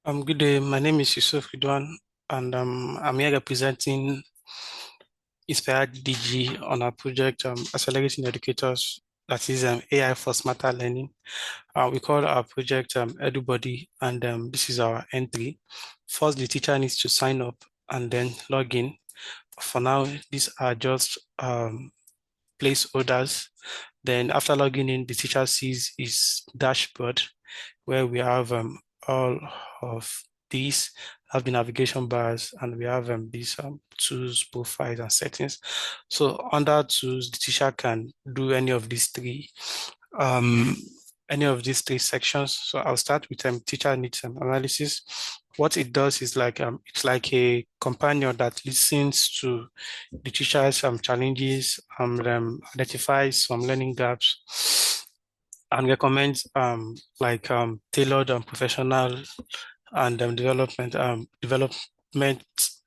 Good day. My name is Yusuf Ridwan, and I'm here representing Inspired DG on our project Accelerating Educators, that is AI for Smarter Learning. We call our project EduBuddy, and this is our entry. First, the teacher needs to sign up and then log in. For now, these are just placeholders. Then after logging in, the teacher sees his dashboard where we have all of these have the navigation bars, and we have these tools, profiles, and settings. So under tools, the teacher can do um, any of these three sections. So I'll start with teacher needs analysis. What it does is it's like a companion that listens to the teacher's challenges, identifies some learning gaps, and recommends tailored and professional and development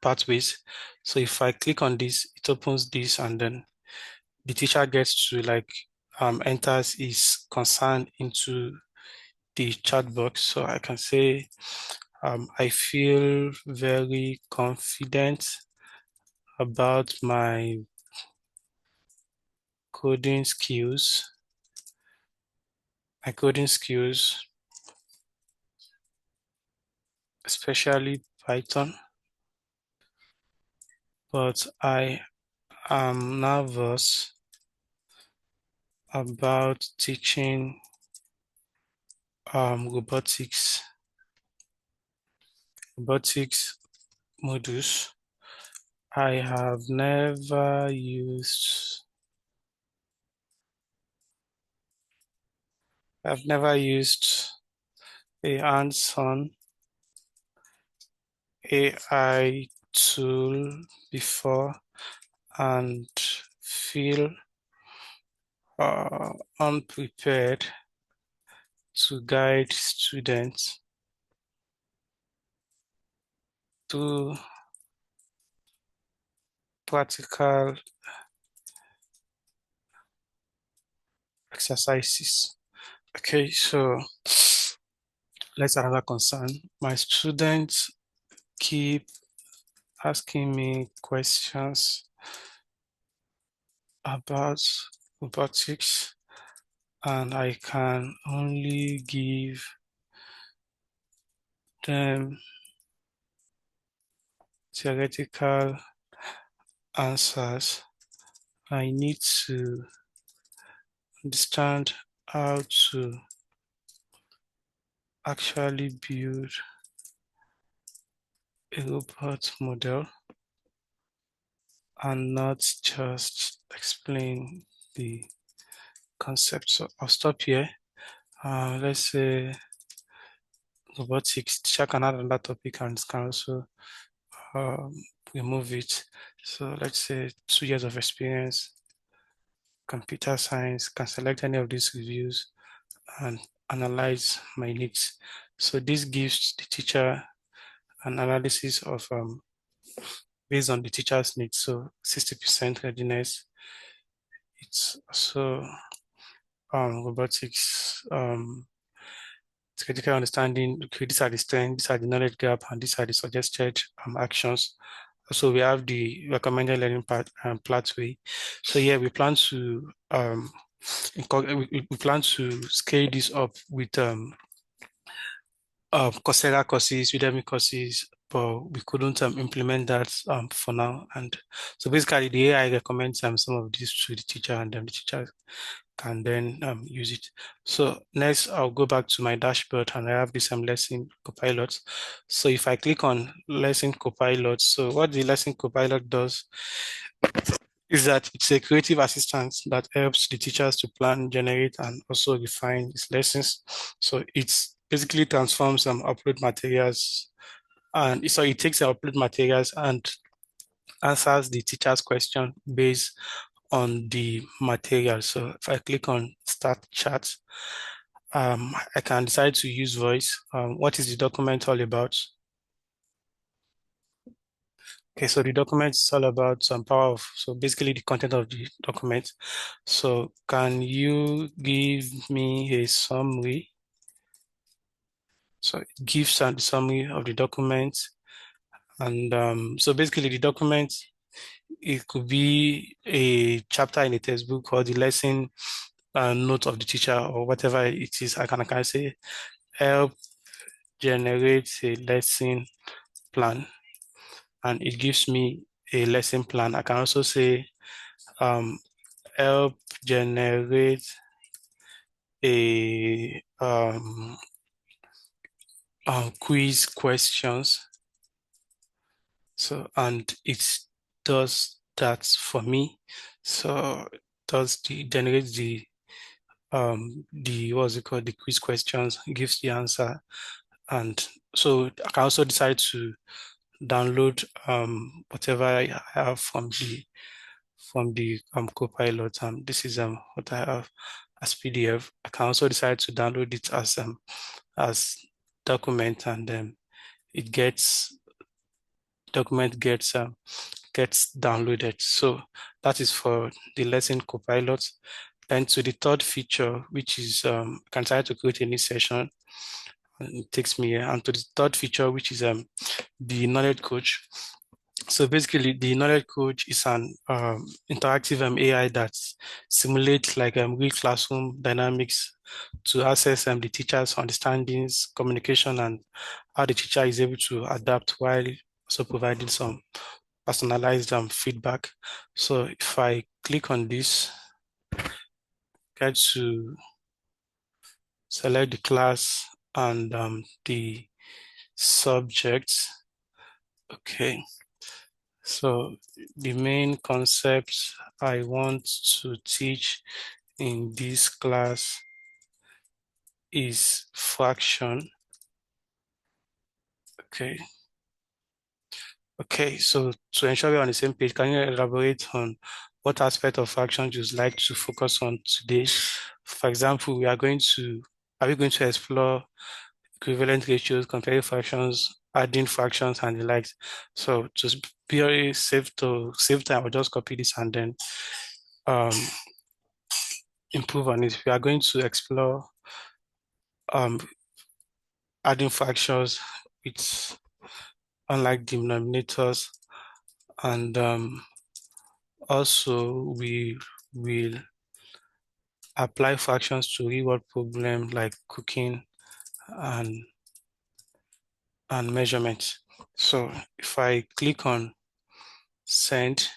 pathways. So if I click on this, it opens this, and then the teacher gets to enters his concern into the chat box. So I can say I feel very confident about my coding skills, especially Python, but I am nervous about teaching robotics modules. I have never used a hands-on AI tool before and feel unprepared to guide students through practical exercises. Okay, so let's another concern. My students keep asking me questions about robotics, and I can only give them theoretical answers. I need to understand how to actually build a robot model and not just explain the concept. So I'll stop here. Let's say robotics. Teacher can add another topic and can also um, remove it. So let's say 2 years of experience, computer science, can select any of these reviews and analyze my needs. So this gives the teacher an analysis of based on the teacher's needs. So 60% readiness. It's also robotics, critical understanding. Okay, these are the strengths, these are the knowledge gap, and these are the suggested actions. So we have the recommended learning pathway. So yeah, we plan to we plan to scale this up with Coursera courses, Udemy courses, but we couldn't implement that for now. And so basically, the AI recommends some of these to the teacher, and then the teacher can then use it. So next, I'll go back to my dashboard, and I have this lesson Copilot. So if I click on lesson Copilot, so what the lesson Copilot does is that it's a creative assistant that helps the teachers to plan, generate, and also refine its lessons. So it's basically transforms some upload materials, and so it takes the upload materials and answers the teacher's question based on the material. So if I click on start chat, I can decide to use voice. What is the document all about? Okay, so the document is all about some power of, so basically the content of the document. So can you give me a summary So it gives the summary of the document. And so basically the document, it could be a chapter in a textbook or the lesson note of the teacher or whatever it is. I can say help generate a lesson plan, and it gives me a lesson plan. I can also say um, help generate a quiz questions. So, and it does that for me. So it does the generates the what's it called, the quiz questions, gives the answer. And so I can also decide to download whatever I have from the Copilot. This is what I have as PDF. I can also decide to download it as document, and it gets document gets downloaded. So that is for the lesson Copilot. And to the third feature, which is I can try to create a new session. And it takes me here. And to the third feature, which is the knowledge coach. So basically, the knowledge coach is an interactive AI that simulates like real classroom dynamics to assess the teacher's understandings, communication, and how the teacher is able to adapt while also providing some personalized feedback. So if I click on this, get to select the class and the subject. Okay. So the main concepts I want to teach in this class is fraction. Okay. Okay, so to ensure we're on the same page, can you elaborate on what aspect of fractions you'd like to focus on today? For example, are we going to explore equivalent ratios, comparing fractions, adding fractions, and the likes? So to be very safe to save time, I'll just copy this and then um, improve on it. We are going to explore um, adding fractions with unlike denominators, and also we will apply fractions to real world problem like cooking and measurement. So if I click on send,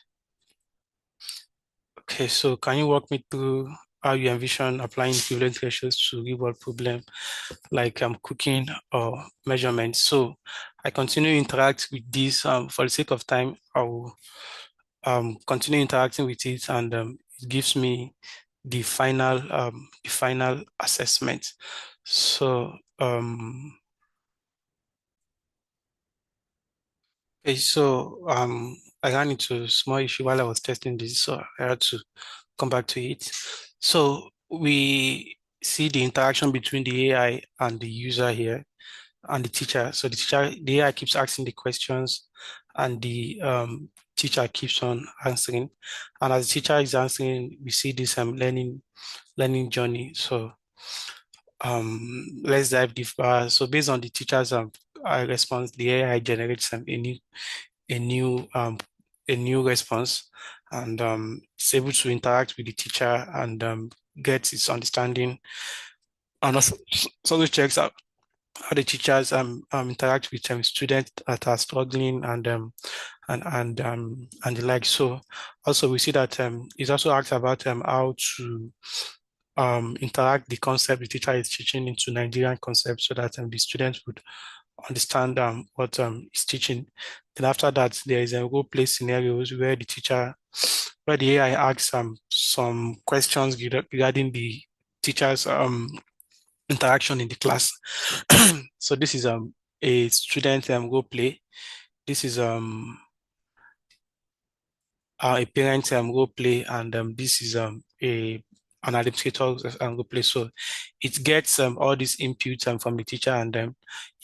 okay, so can you walk me through how you envision applying equivalent ratios to real world problem like cooking or measurement? So I continue to interact with this. For the sake of time, I will continue interacting with it, and it gives me the final assessment. So okay, so I ran into a small issue while I was testing this, so I had to come back to it. So we see the interaction between the AI and the user here and the teacher. So the AI keeps asking the questions, and the teacher keeps on answering. And as the teacher is answering, we see this learning journey. So let's dive deeper. So based on the teacher's response, the AI generates a new um, a new response, and it's able to interact with the teacher and get its understanding, and also checks out how the teachers interact with students that are struggling, and the like. So also we see that it also asks about how to interact the concept the teacher is teaching into Nigerian concepts, so that the students would understand what is teaching. Then after that, there is a role play scenarios where the AI asks some questions regarding the teacher's interaction in the class. So this is a student role play. This is a parent role play, and this is a an administrator role play. So it gets all these inputs from the teacher, and in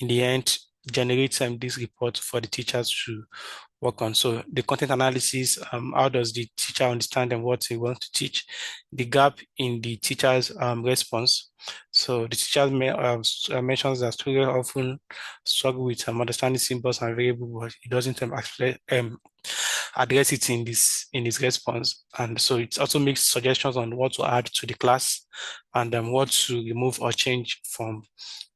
the end, generates this report for the teachers to work on. So the content analysis, how does the teacher understand and what he wants to teach? The gap in the teacher's response. So the teacher mentions that students often struggle with understanding symbols and variables, but he doesn't address it in this response. And so it also makes suggestions on what to add to the class and what to remove or change from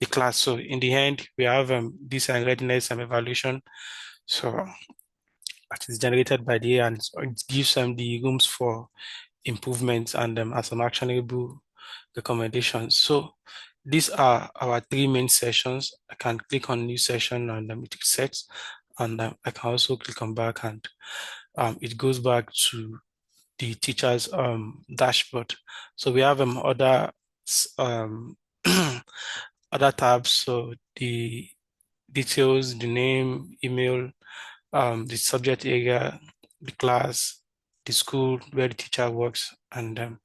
the class. So in the end, we have this readiness and evaluation. So that is generated by the AI, and it gives them the rooms for improvements and some actionable recommendations. So these are our three main sessions. I can click on new session and it sets, and I can also click on back, and it goes back to the teacher's dashboard. So we have other um, other tabs. So the details, the name, email, the subject area, the class, the school where the teacher works, and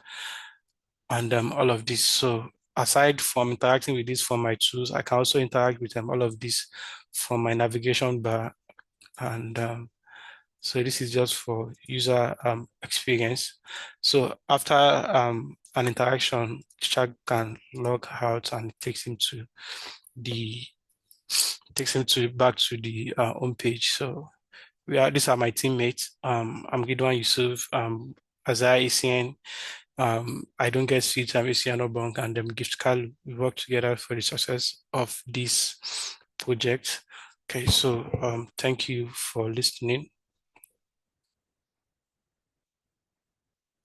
all of this. So aside from interacting with this from my tools, I can also interact with all of this from my navigation bar. And so this is just for user experience. So after an interaction, teacher can log out and it the takes him to back to the home page. So these are my teammates. I'm Ridwan Yusuf, Azai Isian. I don't get seats, I'm Isiano Bank, and Gift Carl. We work together for the success of this project. Okay, so thank you for listening.